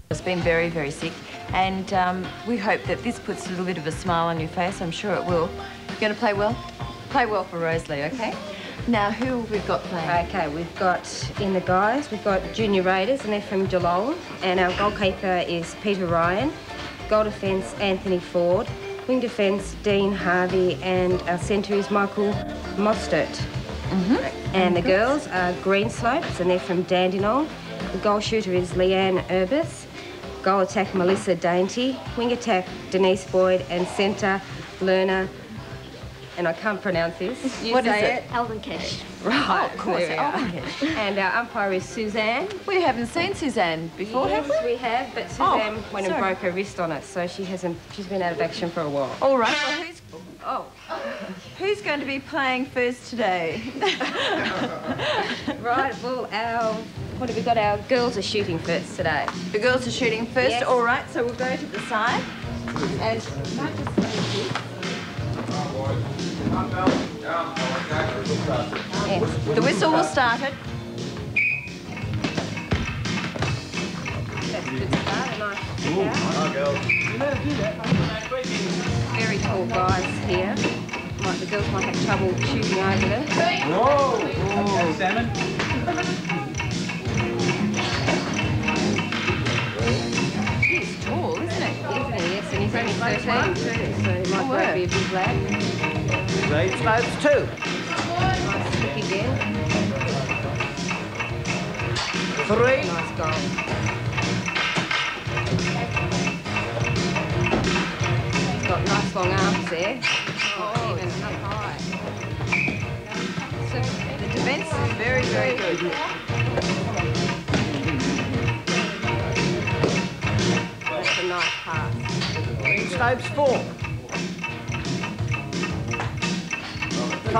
Has been very, very sick, and we hope that this puts a little bit of a smile on your face. I'm sure it will. You're going to play well? Play well for Rosalie, okay? Now, who have we got playing? Okay, we've got, in the guys, we've got Junior Raiders, and they're from Geelong, and our goalkeeper is Peter Ryan, goal defence, Anthony Ford, wing defence, Dean Harvey, and our centre is Michael Mostert. And the girls are Green Slopes, and they're from Dandenong. The goal shooter is Leanne Urbis, goal attack Melissa Dainty, wing attack Denise Boyd, and centre Lerner, and I can't pronounce this. What is it? Alvin Cash. Right, of course, Alvin Cash. And our umpire is Suzanne. We haven't seen Suzanne before, have we? Yes, we have, but Suzanne went and broke her wrist on it, so she's been out of action for a while. All right, well, who's going to be playing first today? Right, well, what have we got? Our girls are shooting first today. The girls are shooting first, yes. All right, so we'll go to the side. And yes. The whistle will start it. That's a good start, a nice very tall guys here. The girls might have trouble shooting over them. Whoa! Salmon. He's tall, isn't it? Isn't he? Yes, and he's only 13 too, so he might grow to be a big lad. Green Slopes 2. Nice kick again. 3. Nice goal. He's got nice long arms there. Even up high. So the defence is very, very good. That's a nice pass. Green Slopes 4. 5.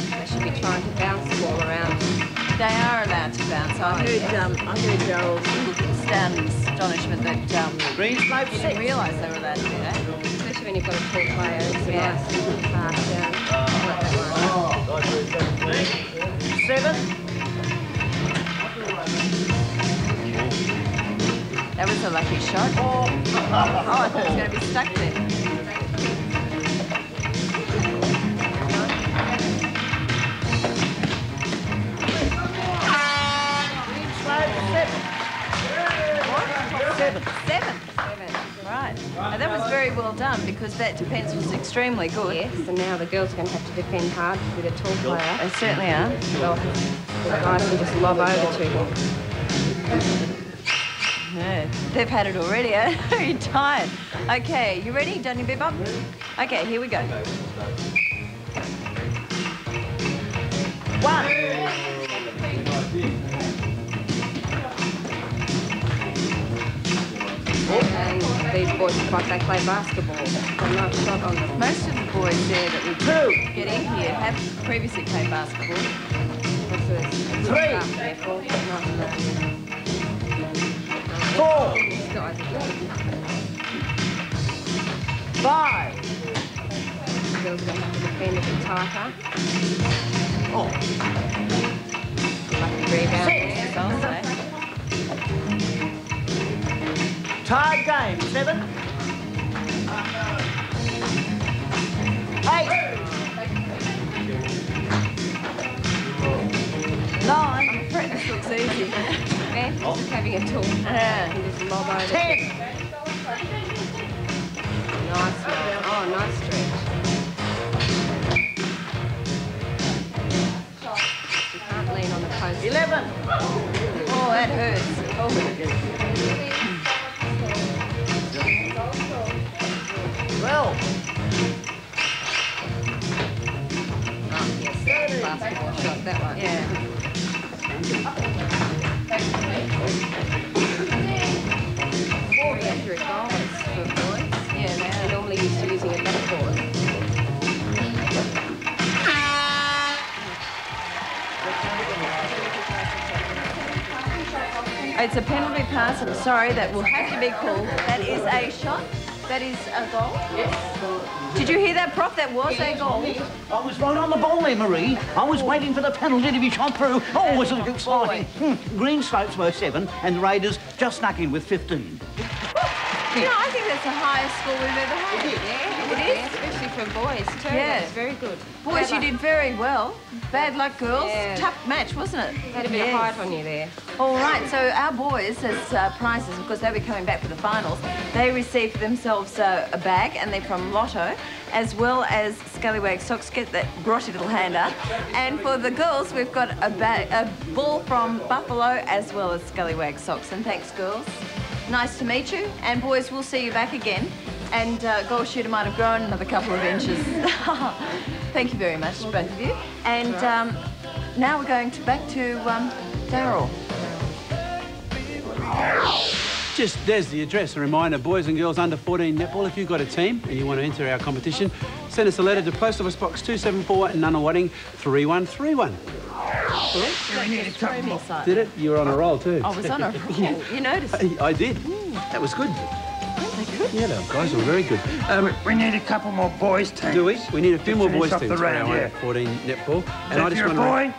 They should be trying to bounce the ball around. They are allowed to bounce. I heard Daryl's look astounded astonishment that Green Slopes he 6. didn't realise they were allowed to do that. Especially when you've got a tall player. It's a nice pass down. Like that 7. That was a lucky shot. Oh, I thought it was going to be stuck there. Seven. Right. Now that was very well done because that defence was extremely good. Yes, and now the girls are going to have to defend hard with a tall player. They certainly are. The guys can just lob over to him. Yeah, they've had it already, eh? Very tired. Okay, you ready? Done your bebop? Okay, here we go. 1. And these boys look like they play basketball. A nice shot on them. Most of the boys there that we get in here have previously played basketball. 3. 4. 5. The girls are going to have to defend a bit tighter. Lucky rebound. 6. I'll say. Tied game. 7. 8. 9. I'm afraid this looks easy. And just having a tool. Yeah. And just lob over. 10. Nice one. Oh, nice stretch. You can't lean on the post. 11. Oh, that hurts. Oh. 12. Oh, yes, basketball shot, that one. Yeah. 4 accurate goals for boys. Yeah, they They're are. normally used to using a backboard. It's a penalty pass. I'm sorry, that will have to be called. That is a shot. That is a goal? Yes. Did you hear that, Prof? That was a goal. I was right on the ball there, Marie. I was waiting for the penalty to be shot through. Oh, was it exciting. Green Slopes were 7 and the Raiders just snuck in with 15. You know, I think that's the highest score we've ever had. Yeah, it is. Especially for boys, too. Yeah. That's very good. Boys, you did very well. Bad luck, girls. Yeah. Tough match, wasn't it? Had a bit of height on you there. All right, so our boys, as prizes, of course, they'll be coming back for the finals. They received themselves a bag, and they're from Lotto, as well as Scallywag socks. Get that grotty little hand up. And for the girls, we've got a ball from Buffalo, as well as Scallywag socks. And thanks, girls. Nice to meet you. And boys, we'll see you back again. And goal shooter might have grown another couple of inches. Thank you very much, both of you. And now we're going back to Darryl. Just there's the address. A reminder, boys and girls under 14 netball, if you've got a team and you want to enter our competition, send us a letter to Post Office Box 274 Nunawading 3131. Did it? You were on a roll too. I was on a roll. You noticed? I did. That was good. Yeah, the guys were very good. We need a couple more boys' teams. Do we? We need a few more boys' off teams the for round, our yeah. 14 netball. And if you're a boy,